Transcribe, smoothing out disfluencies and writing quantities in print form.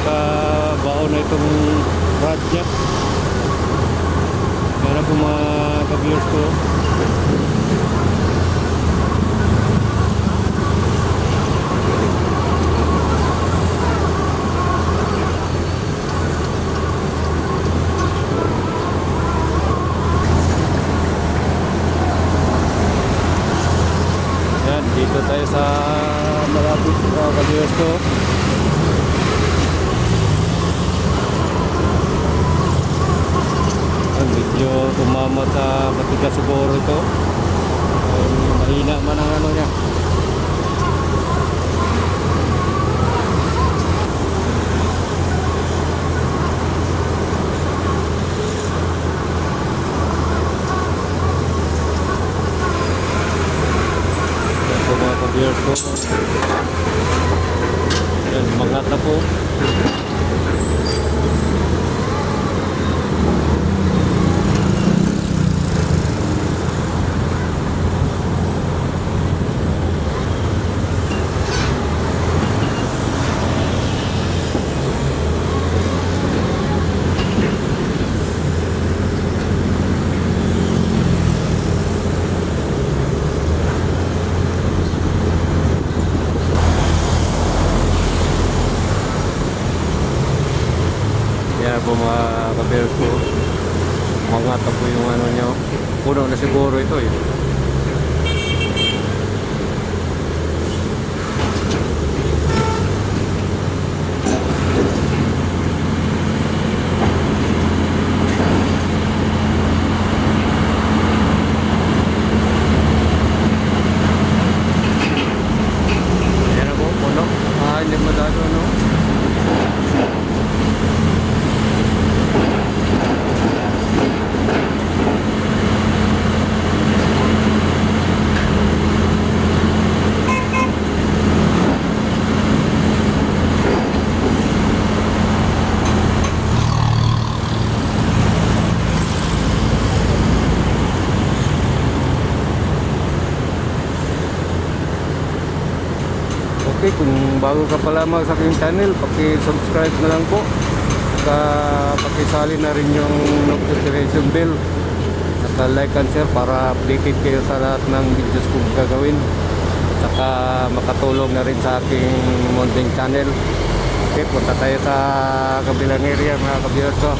nakabaon na itong rod niya. Yan na po mga ka-viewers ko. Yan, dito tayo sa malapit sa ka-viewers ko. Medyo tumama sa matigas siguro ito. Ay, mahina man ang ano niya. Yan po mga ka-viewers ko. Yan, mangat na po. Yan po mga ka-viewers ko. Mangat na po yung ano nyo. Puno na siguro ito eh. Yan na po, puno. Hindi madalo no. Okay, kung bago ka pa lamang sa aking channel, paki-subscribe na lang po. Pakisali na rin yung notification bell. Saka like and share para updated kayo sa lahat ng videos kong gagawin. Saka makatulong na rin sa aking mountain channel. Okay, punta tayo sa kabilang area mga ka-viewers ko.